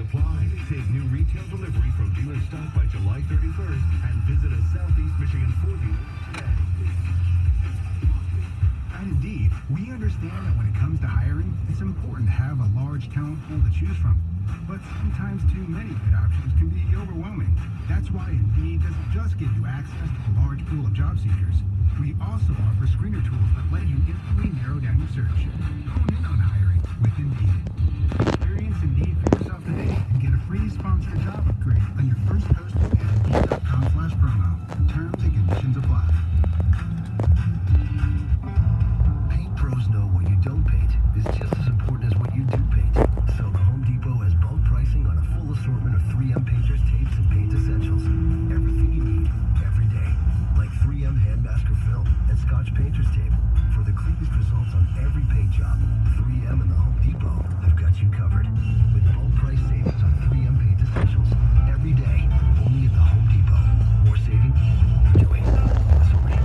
apply. Take new retail delivery from dealer stock by July 31st and visit a Southeast Michigan Ford dealer today. At Indeed, we understand that when it comes to hiring, it's important to have a large talent pool to choose from. But sometimes too many good options can be overwhelming. That's why Indeed doesn't just give you access to a large pool of job seekers. We also offer screener tools that let you instantly narrow down your search. Hone in on hiring with Indeed. Experience Indeed for yourself today and get a free sponsored job upgrade on your first posting at Indeed.com/promo. Terms and conditions apply. Paint pros know what you don't paint is just as important as what you do paint. So the Home Depot has bulk pricing on a full assortment of 3M painters, tapes, and paint essentials. Everything you need, every day. Like 3M hand masker film and Scotch painter's tape. For the cleanest results on every paint job, 3M and the Home Depot have got you covered. With bulk price savings on 3M paint essentials. Every day, only at the Home Depot. More saving, more doing. Sorry.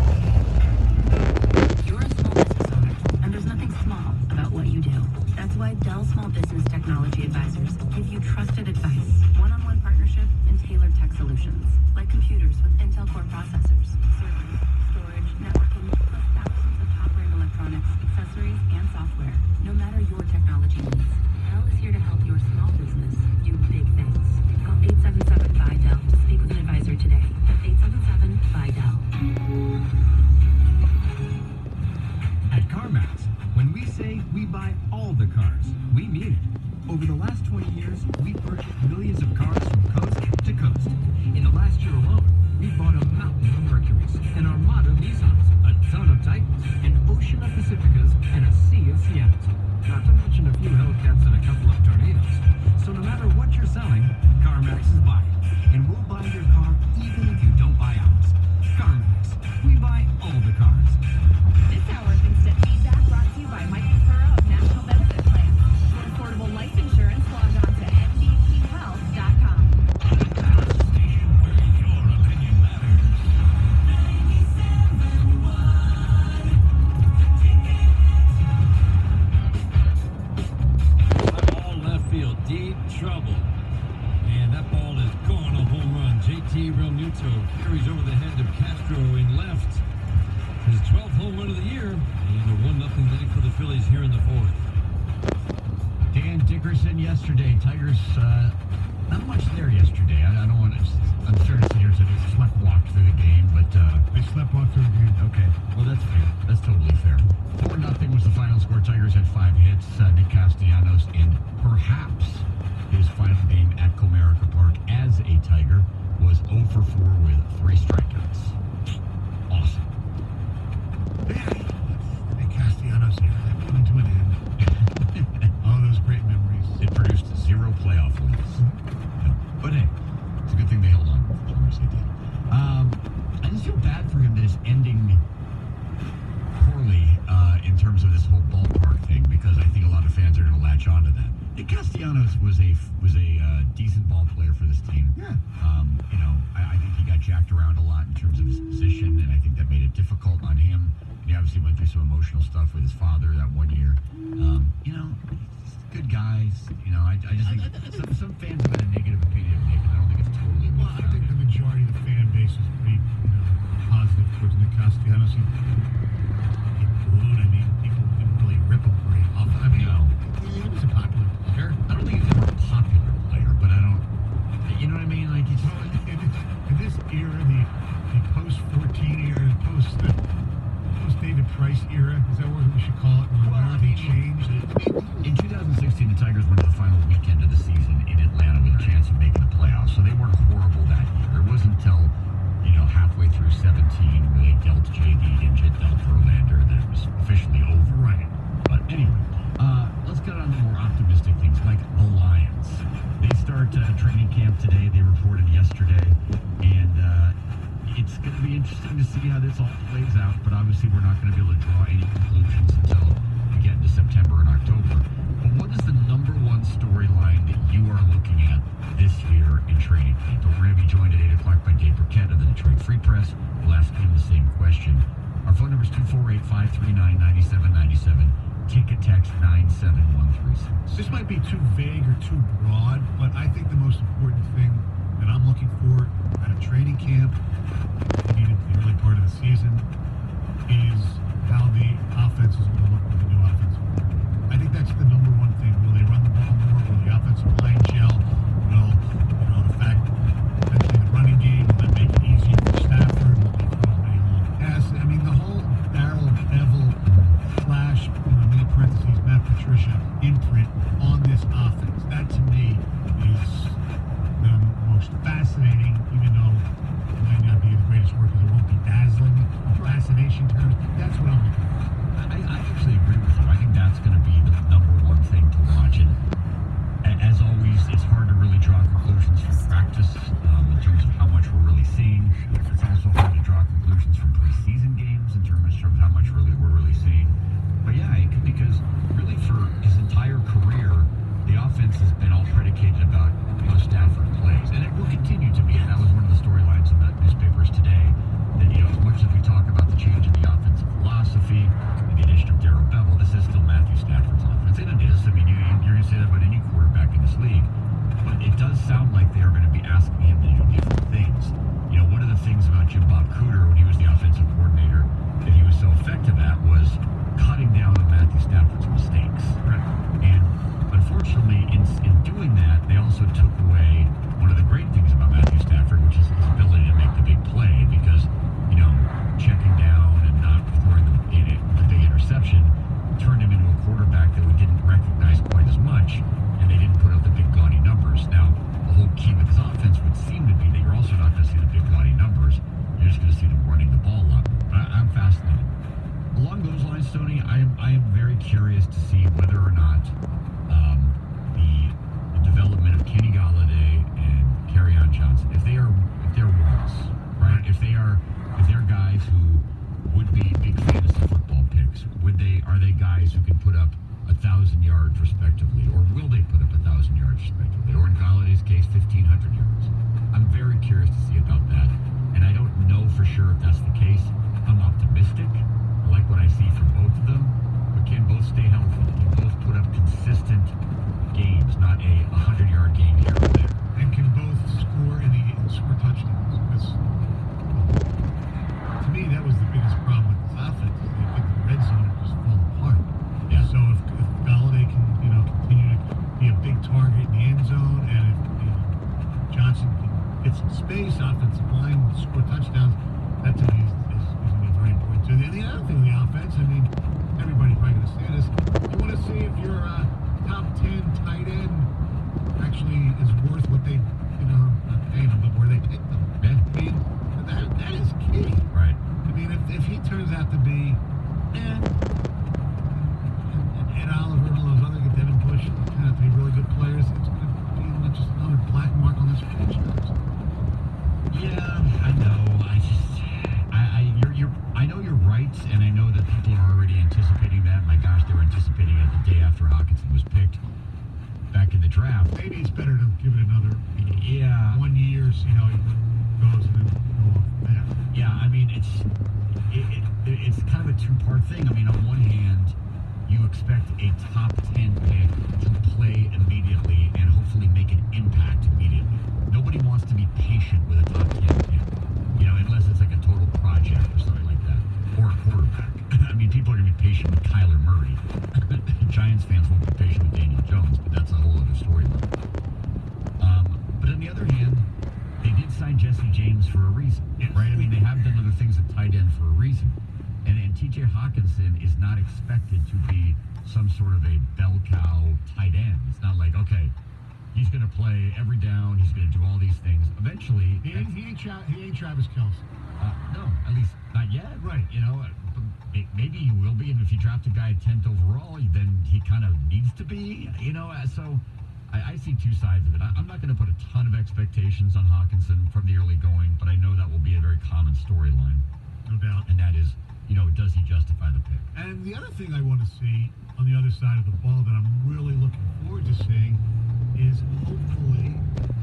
You're a small business owner, and there's nothing small about what you do. That's why Dell Small Business Technology Advisors give you trusted advice, one-on-one partnership, and tailored tech solutions, like computers with Intel Core processors, servers, storage, networking, plus thousands of top-brand electronics, accessories, and software. No matter your technology needs, Dell is here to help your small business do big things. Call 877-BUY-DELL to speak with an advisor today. That's 877-BUY-DELL. At CarMax, when we say we buy all the cars, we mean it. Over the last 20 years, we've purchased millions of cars from coast to coast. In the last year alone, we bought a mountain of Mercuries, an armada of Nissans, a ton of Titans, an ocean of Pacificas, and a sea of Siennas. Not to mention a few Hellcats and a couple of Tornadoes. So no matter what you're selling, CarMax is buying. And we'll buy your car even if you don't buy ours. CarMax, we buy all the cars. This hour of instant feedback brought to you by Mike Pura of National Benefit Plan. For affordable life insurance, log on to mvpwealth.com. Station where your opinion matters. Ball left field, deep trouble. And that ball is going a home run. JT Realmuto carries over the head of Castro in left. His 12th home run of the year, and a 1-0 lead for the Phillies here in the fourth. Dan Dickerson yesterday. Tigers, not much there yesterday. I don't want to, I'm sure to sit here and say they sleptwalked through the game, but they sleptwalked through the game. Okay, well that's fair. That's totally fair. 4-0 was the final score. Tigers had 5 hits. Nick Castellanos in perhaps his final game at Comerica Park as a Tiger was 0 for 4 with 3 strikeouts. Awesome. Nick Castellanos here, that coming to an end. All those great memories. It produced 0 playoff wins. No. But hey, it's a good thing they held on as long as they did. I just feel bad for him that it's ending poorly in terms of this whole ballpark thing, because I think a lot of fans are going to latch on to that. Nick Castellanos was a decent ball player for this team. Yeah. You know, I think he got jacked around a lot in terms of his position, and I think that made it difficult on him. And he obviously went through some emotional stuff with his father that one year. You know, good guys. You know, I just think some fans have had a negative opinion of Nick, and I don't think it's totally Well, I think the majority of the fan base is pretty, positive towards Nick Castellanos. He booed. I mean, people didn't really rip him very often. I mean, No. He was a popular player. I don't think he's ever a popular player, but I don't. You know what I mean? Like he's. Well, in this era, the post-14 era, post-David Price era, is that what we should call it? Where everything changed. In 2016, the Tigers went to the final weekend of the season in Atlanta with a chance of making the playoffs, so they weren't horrible that year. It wasn't until, halfway through 17 where they dealt JD and dealt Verlander that it was officially over. Right. But anyway, let's get on to more optimistic things, like the Lions. They start training camp today. They reported yesterday, and it's going to be interesting to see how this all plays out, but obviously we're not going to be able to draw any conclusions until we get into September and October. But what is the number one storyline that you are looking at this year in training camp? We're going to be joined at 8 o'clock by Dave Burkett of the Detroit Free Press. We'll ask him the same question. Our phone number is 248-539-9797. Ticket text 97136. This might be too vague or too broad, but I think the most important thing that I'm looking for at a training camp, in the early part of the season, is how the offense is going to look with the new offensive line. I think that's the number one thing. Will they run the ball more? Will the offensive line gel? Will, the fact eventually the running game, will that make it easier for Stafford? Will they throw as many long passes? I mean, the whole Darrell Bevel slash, in parentheses, Matt Patricia imprint on this offense. That to me is the most fascinating, even though it might not be the greatest work because it won't be dazzling in fascination terms. That's what I'm looking for. I actually agree with you. I think that's going to be the number one thing to watch. And as always, it's hard to really draw conclusions from practice in terms of how much we're really seeing. It's also hard to draw conclusions from preseason games in terms of how much we're really seeing. But yeah, because really for his entire career, the offense has been all predicated about how Stafford plays. And it will continue to be. And that was one of the storylines in the newspapers today. That, as much as we talk about the change in the offensive philosophy, and the addition of Darrell Bevel, this is still Matthew Stafford's offense. And it is. I mean, you're going to say that about any quarterback in this league. But it does sound like they are going to be asking him to do different things. One of the things about Jim Bob Cooter when he was the offensive coordinator that he was so effective at was cutting down on Matthew Stafford's mistakes. Right? And unfortunately, in doing that, they also took away one of the great things about Matthew Stafford, which is his ability to make the big play. Because, checking down and not throwing the big interception turned him into a quarterback that we didn't recognize quite as much, and they didn't put up the big gaudy numbers. Now, the whole key with his offense would seem to be that you're also not going to see the big gaudy numbers. You're just going to see them running the ball up. I'm fascinated. Along those lines, Tony, I am very curious to see whether or not the development of Kenny Golladay and Kerryon Johnson, if they're ones, right? If they're guys who would be big fantasy football picks, are they guys who can put up 1,000 yards respectively, or will they put up 1,000 yards respectively, or in Galladay's case, 1,500 yards? I'm very curious to see about that, and I don't know for sure if that's the case. I'm optimistic. I like what I see from both of them, but can both stay healthy? Can both put up consistent games, not a 100-yard game here or there? And can both score touchdowns? Because to me, that was the biggest problem with this offense. I think the red zone just fall apart. Yeah. So if Golladay can, continue to be a big target in the end zone, and if Johnson can get some space, offensive line, score touchdowns, that to me is going to be very important too. And the other thing with the offense, I mean, everybody's probably going to say this. You want to see if your top 10 tight end actually is worth what they, not paying them, but where they pick them. Yeah. I mean, that is key. Right. I mean, if he turns out to be, and Oliver and all those other Devin Bush turn out to be really good players, it's going to be just another black mark on this franchise. Yeah, I know. I know you're right, and I know that people are already anticipating that. My gosh, they were anticipating it the day after Hockenson was picked back in the draft. Maybe it's better to give it another 1 year, see how he goes, and then go off from there. Yeah, I mean, it's kind of a two-part thing. I mean, on one hand, you expect a top 10 pick to play immediately and hopefully make an impact immediately. Nobody wants to be patient with a top 10 pick, unless it's like a total project or something like that, or a quarterback. I mean, people are going to be patient with Kyler Murray. Giants fans won't be patient with Daniel Jones, but that's a whole other story. But on the other hand, they did sign Jesse James for a reason, right? I mean, they have done other things at tight end for a reason. And T.J. Hockenson is not expected to be some sort of a bell cow tight end. It's not like, okay, he's going to play every down, he's going to do all these things. Eventually... He ain't Travis Kelce. No, at least not yet. Right. Maybe he will be, and if you draft a guy 10th overall, then he kind of needs to be, so I see two sides of it. I'm not going to put a ton of expectations on Hockenson from the early going, but I know that will be a very common storyline. No doubt. And that is, does he justify the pick? And the other thing I want to see on the other side of the ball that I'm really looking forward to seeing is hopefully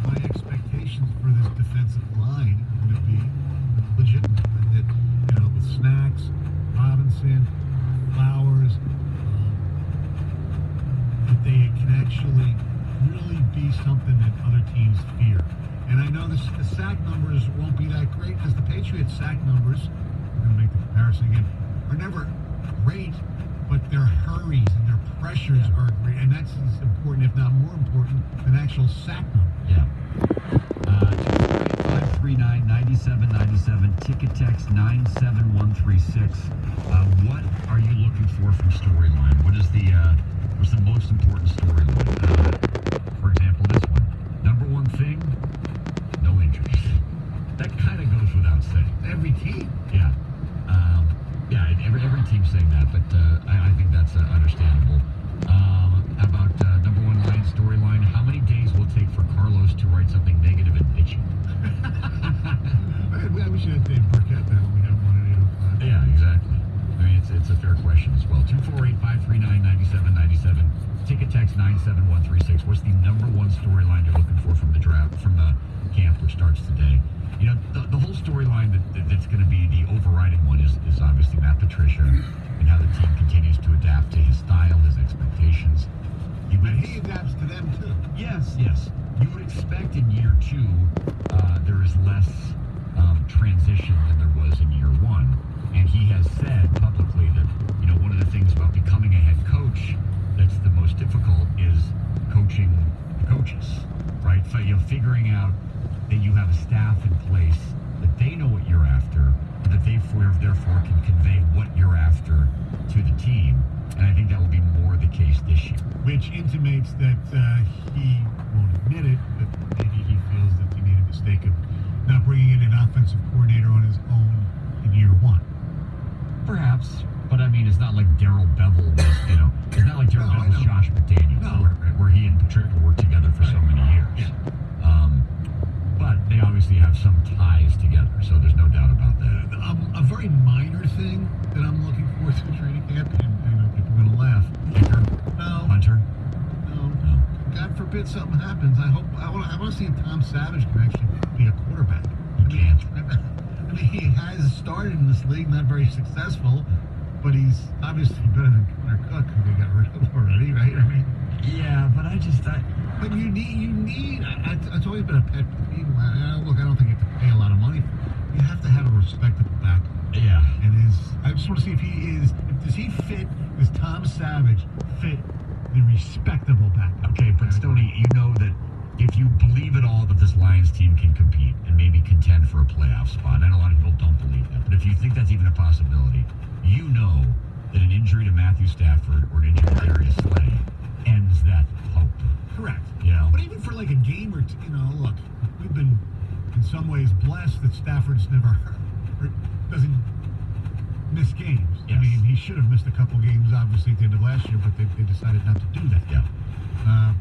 my expectations for this defensive line are going to be legitimate. That, with Snacks, Robinson, Flowers, that they can actually really be something that other teams fear. And I know the sack numbers won't be that great because the Patriots' sack numbers, I'm going to make the comparison again, are never great, but their hurries and their pressures are great. And that's as important, if not more important, than actual sack number. Yeah. 248-539-9797, ticket text 97136. What are you looking for from storyline? What's the most important storyline? For example, this one. Number one thing, no injuries. That kind of goes without saying. Every team. Yeah. Every team's saying that, but I think that's understandable. How about number one line storyline? How many days will it take for Carlos to write something negative in pitching? We should have Dave Burkett that when we have one at 8:05. Yeah, exactly. I mean, it's a fair question as well. 248-539-9797. Ticket text 97136. What's the number one storyline you're looking for from the draft, from the camp, which starts today? You know, the whole storyline that's going to be the overriding one is obviously Matt Patricia and how the team continues to adapt to his style, his expectations. But he adapts to them too. Yes. You would expect in year two there is less transition than there was in year one. And he has said publicly that, you know, one of the things about becoming a head coach that's the most difficult is coaching the coaches, right? So, you know, figuring out that you have a staff in place, that they know what you're after, and that they therefore can convey what you're after to the team. And I think that will be more the case this year. Which intimates that he won't admit it, but maybe he feels that he made a mistake of not bringing in an offensive coordinator on his own in year one. Perhaps, but I mean, it's not like Darrell Bevel was, you know, it's not like Darrell Bevel was Josh McDaniels, where he and Patricia worked together for so many years. Yeah. But they obviously have some ties together, so there's no doubt about that. A very minor thing that I'm looking forward to training camp, and I know people are going to laugh. Kicker? No. Hunter? No. No. God forbid something happens. I want to see if Tom Savage can actually be a quarterback. He can't. I mean, he has started in this league, not very successful, but he's obviously better than Connor Cook, who they got rid of already, right? I mean, yeah, but but you need. It's always been a pet peeve. Look, I don't think you have to pay a lot of money for it. You have to have a respectable back. Yeah. And I just want to see if does he fit? Does Tom Savage fit the respectable back? Okay, but Stoney, you know that if you believe at all that this Lions team can compete and maybe contend for a playoff spot, I know a lot of people don't believe that, but if you think that's even a possibility, you know that an injury to Matthew Stafford or an injury to Darius Slay ends that hope. Correct. You know? But even for like a game or two, look, we've been in some ways blessed that Stafford's never hurt or doesn't miss games. Yes. I mean, he should have missed a couple games, obviously, at the end of last year, but they decided not to do that. Yeah.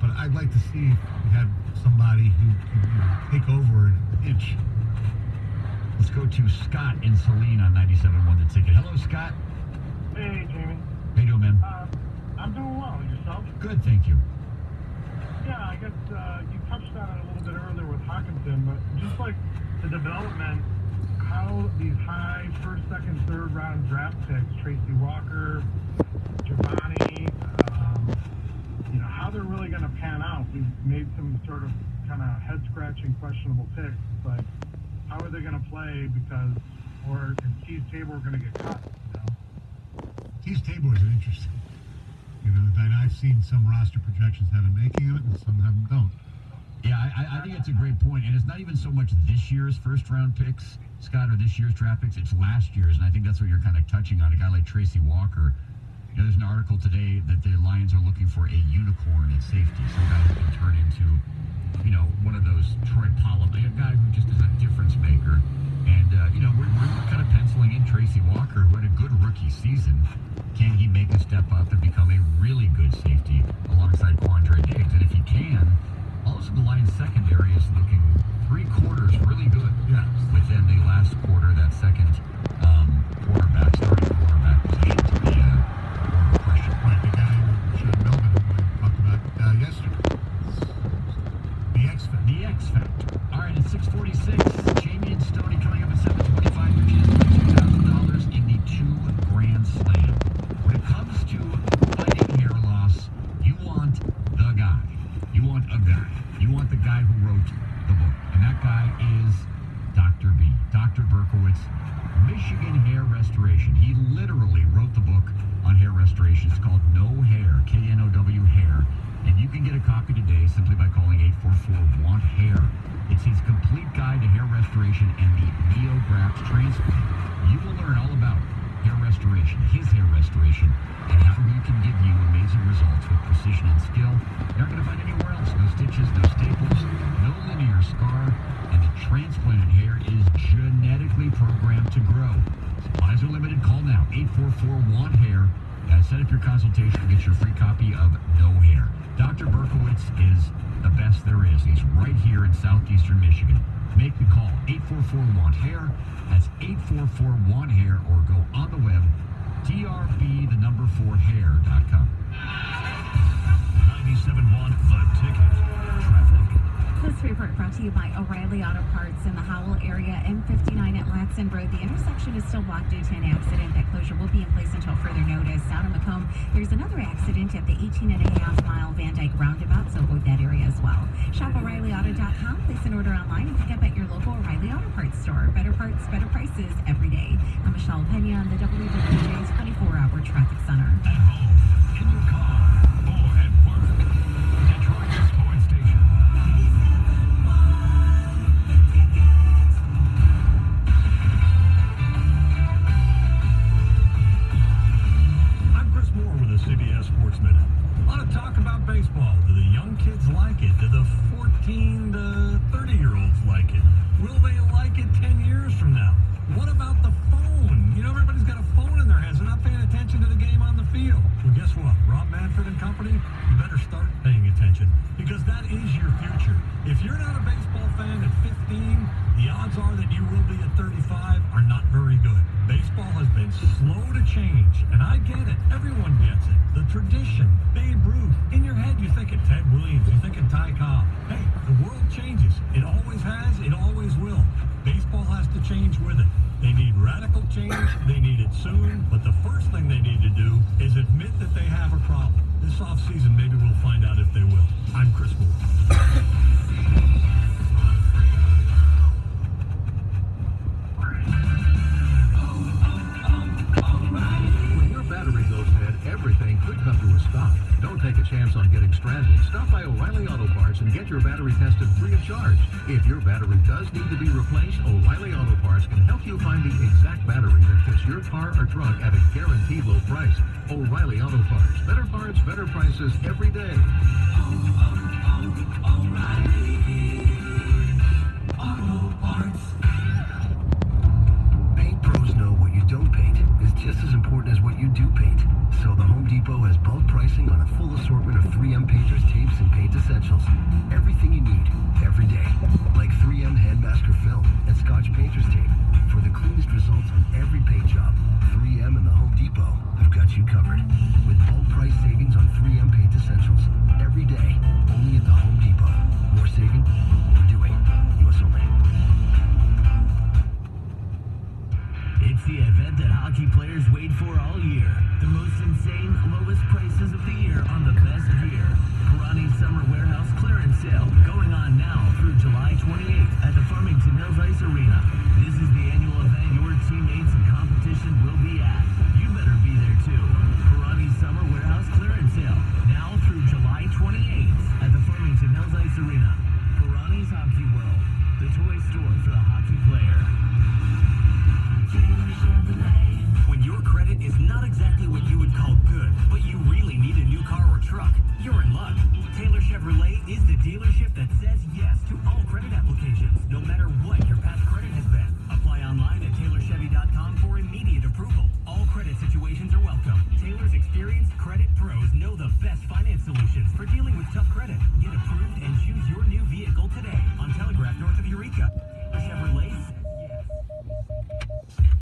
But I'd like to see if we had somebody who can take over in an inch. Let's go to Scott in Saline on 97.1 The Ticket. Hello, Scott. Hey, Jamie. How you doing, man? I'm doing well. Yourself? Good, thank you. Yeah, I guess you touched on it a little bit earlier with Hockenson, but just like the development, how these high first, second, third round draft picks, Tracy Walker, Giovanni, how they're really going to pan out. We've made some sort of kind of head-scratching, questionable picks, but how are they going to play? Or is Keith Tabor going to get cut? Keith Tabor is interesting. That I've seen some roster projections have him making it, and some have him don't. Yeah, I think it's a great point, and it's not even so much this year's first-round picks, Scott, or this year's draft picks. It's last year's, and I think that's what you're kind of touching on. A guy like Tracy Walker. There's an article today that the Lions are looking for a unicorn at safety, some guy who can turn into, one of those Troy Polamalu, a guy who just is a difference maker. And, we're kind of penciling in Tracy Walker, who had a good rookie season. Can he make a step up and become a really good safety alongside Quandre Diggs? And if he can, also the Lions secondary is looking 3 quarters really good. Yeah. Within the last quarter, that second starting quarterback position to be more of a question. Right, the guy Sean Melvin who we talked about yesterday. The X Factor. The X Factor. All right, at 6:46, Jamie and Stoney coming up at 7:25. Your chance to win $2,000 in the 2 Grand Slam. When it comes to fighting hair loss, you want the guy. You want a guy. You want the guy who wrote the book, and that guy is Dr. B, Dr. Berkowitz, Michigan Hair Restoration. He literally wrote the book on hair restoration. It's called No Hair, K-N-O-W Hair, and you can get a copy today simply by calling 844-WANT-HAIR. It's his complete guide to hair restoration and the NeoGraft transplant. You will learn all about hair restoration, his hair restoration, and how he can give you amazing results with precision and skill. You're not going to find anywhere else. No stitches, no staples, no linear scar, and the transplanted hair is genetically programmed to grow. Supplies are limited. Call now, 844-WANT-HAIR. Set up your consultation and get your free copy of No Hair. Dr. Berkowitz is the best there is. He's right here in southeastern Michigan. Make the call, 844-WANT-HAIR. That's 844-WANT-HAIR, or go on the web, trb4hair.com. 97.1 The Ticket. Traffic. This report brought to you by O'Reilly Auto Parts in the Howell area, M59 at Latson Road. The intersection is still blocked due to an accident. That closure will be in place until further notice. Out of Macomb, there's another accident at the 18.5-mile Van Dyke roundabout, so avoid that area as well. Shop O'ReillyAuto.com. Place an order online and pick up at your local O'Reilly Auto Parts store. Better parts, better prices every day. I'm Michelle Pena on the WWJ's 24-hour traffic center. At home, in your car, or at work. Detroit Sports Station. I'm Chris Moore with the CBS Sports Minute. A lot of talk about baseball. Do the young kids like it? Do the 14 to 30-year-olds like it? Will they like it 10 years from now? What about the phone? You know, everybody's got a phone in their hands. They're not paying attention to the game on the field. Well, guess what? Rob Manfred and company, you better start paying attention, because that is your future. If you're not a baseball fan at 15, the odds are that you will be at 35 are not very good. Baseball has been slow to change, and I get it. Everyone gets it. The tradition, Babe Ruth. In your head, you're thinking Ted Williams, you're thinking Ty Cobb. Hey, the world changes. It always has, it always will. Baseball has to change with it. They need radical change. They need it soon. But the first thing they need to do is admit that they have a problem. This offseason, maybe we'll find out if they will. I'm Chris Moore. When your battery goes dead, everything could come to a stop. Don't take a chance on getting stranded. Stop by O'Reilly Auto Parts and get your battery tested free of charge. If your battery does need to be replaced, O'Reilly Auto Parts can help you find the exact battery that fits your car or truck at a guaranteed low price. O'Reilly Auto Parts. Better parts, better prices every day. O'Reilly Auto Parts. Paint pros know what you don't paint is just as important as what you do paint. So the Home Depot has bulk pricing on a full assortment of 3M painters, tapes, and paint essentials. Everything you need, every day. Like 3M Handmaster Film and Scotch Painter's Tape. For the cleanest results on every paint job, 3M and the Home Depot have got you covered. With bulk price savings on 3M paint essentials. Every day, only at the Home Depot. More saving, more doing. U.S. only. It's the event that hockey players wait for all year. The most insane, lowest prices of the year on the best gear. Pirani Summer Warehouse Clearance Sale going on now through July 28th at the Farmington Hills Ice Arena. This is the annual event your teammates and competition will be at. You better be there too. Pirani Summer Warehouse Clearance Sale now through July 28th at the Farmington Hills Ice Arena. Pirani's Hockey World, the toy store for the hockey players.